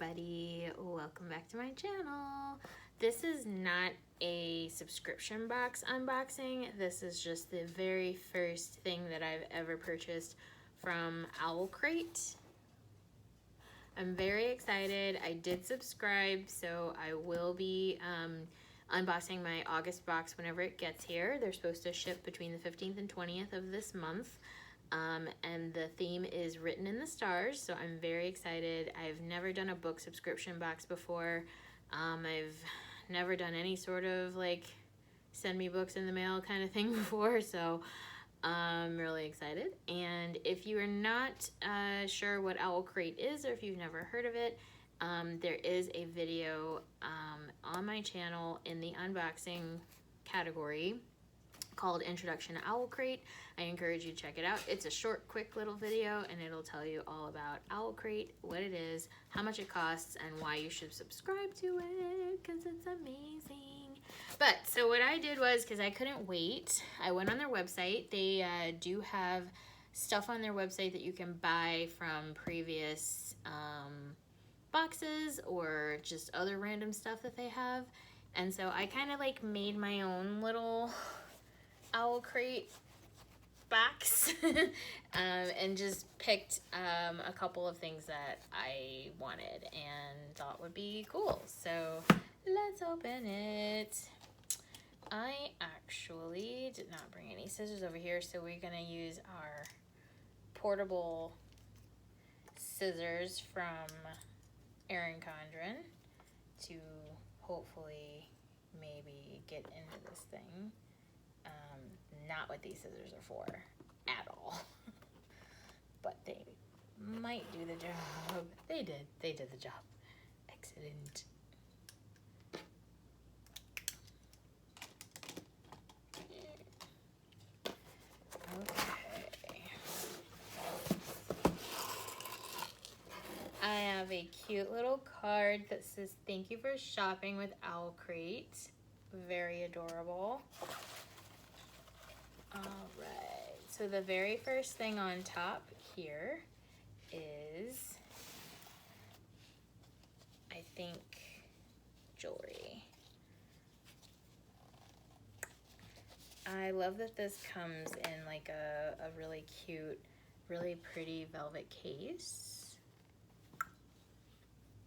everybody, welcome back to my channel. This is not a subscription box unboxing. This is just the very first thing that I've ever purchased from OwlCrate. I'm very excited. I did subscribe, so I will be unboxing my August box whenever it gets here. They're supposed to ship between the 15th and 20th of this month. And the theme is Written in the Stars, so I'm very excited. I've never done a book subscription box before. I've never done any sort of like send me books in the mail kind of thing before, so I'm really excited. And if you are not sure what OwlCrate is, or if you've never heard of it, there is a video on my channel in the unboxing category called Introduction to OwlCrate. I encourage you to check it out. It's a short, quick little video, and it'll tell you all about OwlCrate, what it is, how much it costs, and why you should subscribe to it, because it's amazing. But, so what I did was, because I couldn't wait, I went on their website. They do have stuff on their website that you can buy from previous boxes, or just other random stuff that they have. And so I kind of like made my own little OwlCrate box and just picked a couple of things that I wanted and thought would be cool. So let's open it. I actually did not bring any scissors over here, so we're gonna use our portable scissors from Erin Condren to hopefully maybe get into this thing. Not what these scissors are for at all, but they might do the job. They did the job. Excellent. Okay. I have a cute little card that says, "Thank you for shopping with OwlCrate." Very adorable. Alright, so the very first thing on top here is, I think, jewelry. I love that this comes in like a really cute, really pretty velvet case.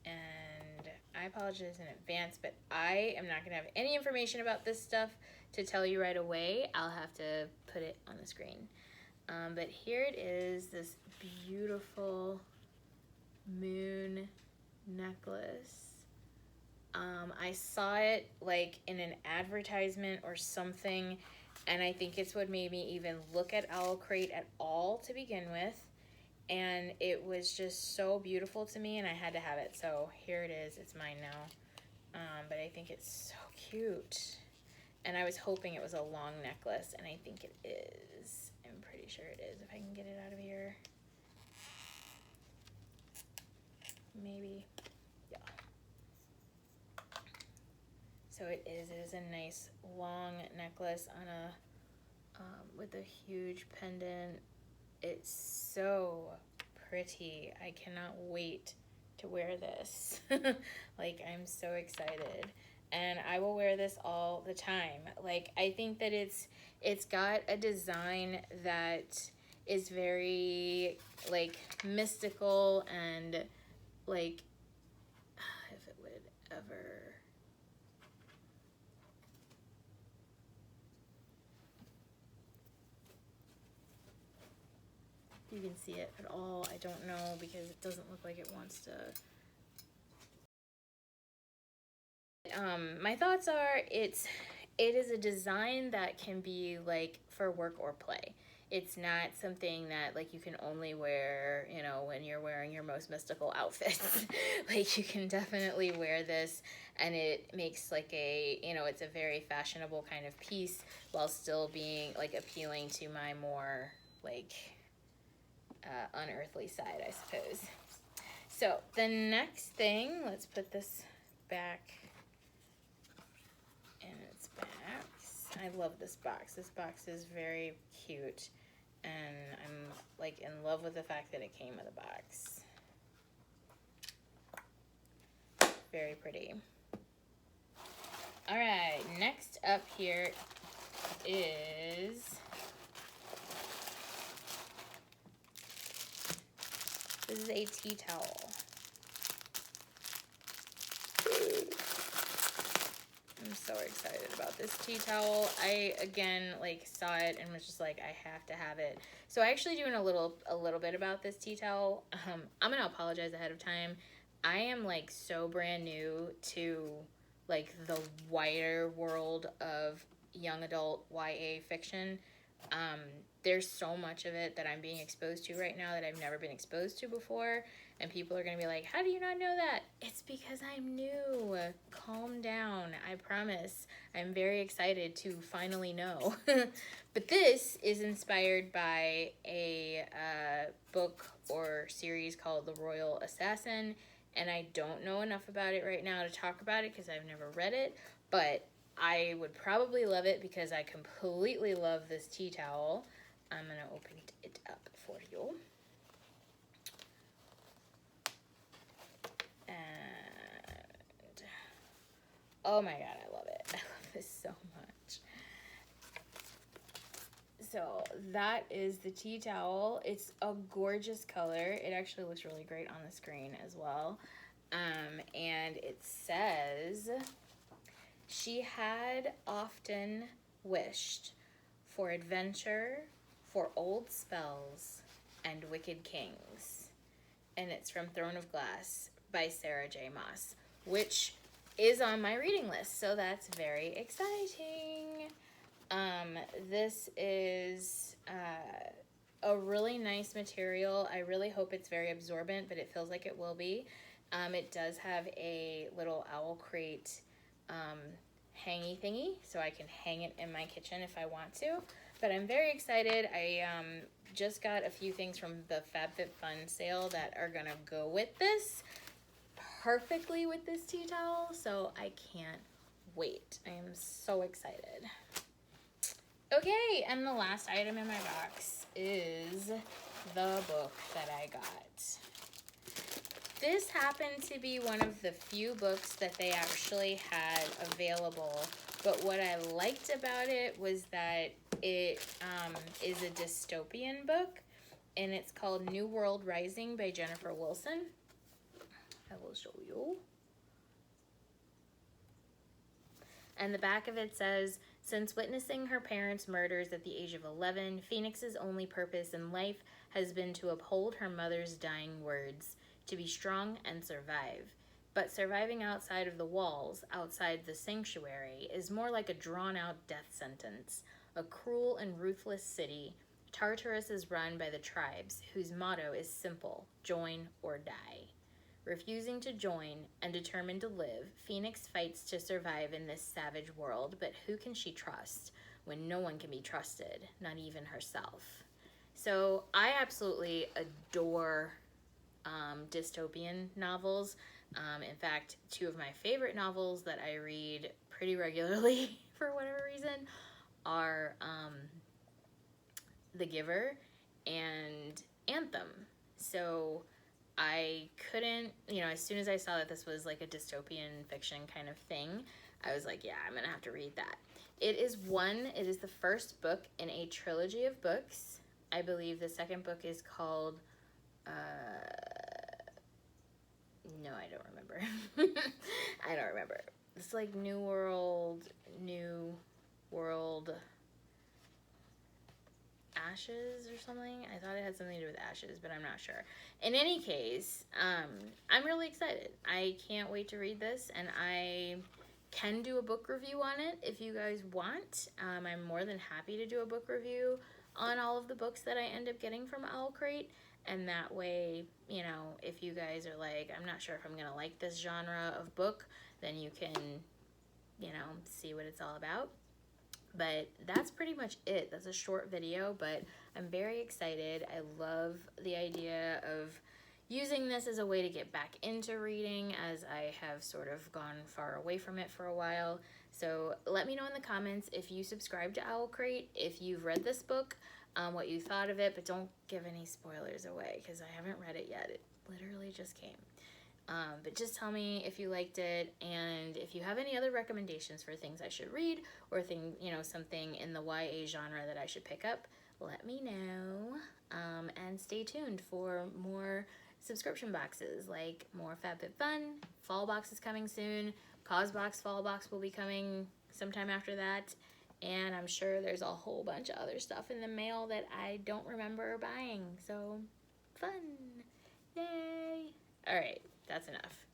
And I apologize in advance, but I am not going to have any information about this stuff to tell you right away. I'll have to put it on the screen. But here it is, this beautiful moon necklace. I saw it like in an advertisement or something, and I think it's what made me even look at OwlCrate at all to begin with. And it was just so beautiful to me, and I had to have it. So here it is. It's mine now. But I think it's so cute. And I was hoping it was a long necklace, and I think it is. I'm pretty sure it is, if I can get it out of here. Maybe. Yeah. So it is. It is a nice long necklace on a with a huge pendant. It's so pretty. I cannot wait to wear this. Like, I'm so excited. And I will wear this all the time. Like, I think that it's got a design that is very, like, mystical and, like, if it would ever... You can see it at all. I don't know, because it doesn't look like it wants to. My thoughts are it is a design that can be like for work or play. It's not something that like you can only wear, you know, when you're wearing your most mystical outfits. Like, you can definitely wear this, and it makes like a, you know, it's a very fashionable kind of piece while still being like appealing to my more like unearthly side, I suppose. So the next thing, let's put this back in its box. I love this box. This box is very cute, and I'm like in love with the fact that it came with a box. very pretty. All right, next up here is this is a tea towel. I'm so excited about this tea towel. I again like saw it and was just like, I have to have it. So I actually doing a little bit about this tea towel. I'm gonna apologize ahead of time. I am like so brand new to like the wider world of young adult YA fiction. There's so much of it that I'm being exposed to right now that I've never been exposed to before. And people are going to be like, how do you not know that? It's because I'm new. Calm down. I promise. I'm very excited to finally know. But this is inspired by a book or series called The Royal Assassin. And I don't know enough about it right now to talk about it because I've never read it. But I would probably love it because I completely love this tea towel. I'm going to open it up for you. And oh my god, I love it. I love this so much. So that is the tea towel. It's a gorgeous color. It actually looks really great on the screen as well. And it says, she had often wished for adventure, for old spells, and wicked kings. And it's from Throne of Glass by Sarah J. Maas, which is on my reading list, so that's very exciting. This is a really nice material. I really hope it's very absorbent, but it feels like it will be. It does have a little OwlCrate hangy thingy, so I can hang it in my kitchen if I want to. But I'm very excited. I just got a few things from the FabFitFun sale that are gonna go with this perfectly with this tea towel, so I can't wait. I am so excited. Okay, and the last item in my box is the book that I got. This happened to be one of the few books that they actually had available, but what I liked about it was that it is a dystopian book, and it's called New World Rising by Jennifer Wilson. I will show you. And the back of it says, since witnessing her parents' murders at the age of 11, Phoenix's only purpose in life has been to uphold her mother's dying words, to be strong and survive. But surviving outside of the walls, outside the sanctuary, is more like a drawn-out death sentence. A cruel and ruthless city, Tartarus is run by the tribes, whose motto is simple, join or die. Refusing to join and determined to live, Phoenix fights to survive in this savage world, but who can she trust when no one can be trusted, not even herself? So I absolutely adore dystopian novels. In fact, two of my favorite novels that I read pretty regularly for whatever reason are The Giver and Anthem. So I couldn't, as soon as I saw that this was like a dystopian fiction kind of thing, I was like, yeah, I'm gonna have to read that. It is the first book in a trilogy of books. I believe the second book is called, no, I don't remember. I don't remember. It's like New World Ashes or something. I thought it had something to do with ashes, but I'm not sure. In any case, I'm really excited. I can't wait to read this, and I can do a book review on it if you guys want. I'm more than happy to do a book review on all of the books that I end up getting from OwlCrate, and that way, if you guys are like, I'm not sure if I'm gonna like this genre of book, then you can, see what it's all about. But that's pretty much it. That's a short video, but I'm very excited. I love the idea of using this as a way to get back into reading, as I have sort of gone far away from it for a while. So let me know in the comments if you subscribe to OwlCrate, if you've read this book, what you thought of it, but don't give any spoilers away because I haven't read it yet. It literally just came. But just tell me if you liked it, and if you have any other recommendations for things I should read, or something in the YA genre that I should pick up, let me know. And stay tuned for more subscription boxes, like more FabFitFun. Fall box is coming soon. CosBox Fall box will be coming sometime after that. And I'm sure there's a whole bunch of other stuff in the mail that I don't remember buying. So, fun. Yay. All right, that's enough.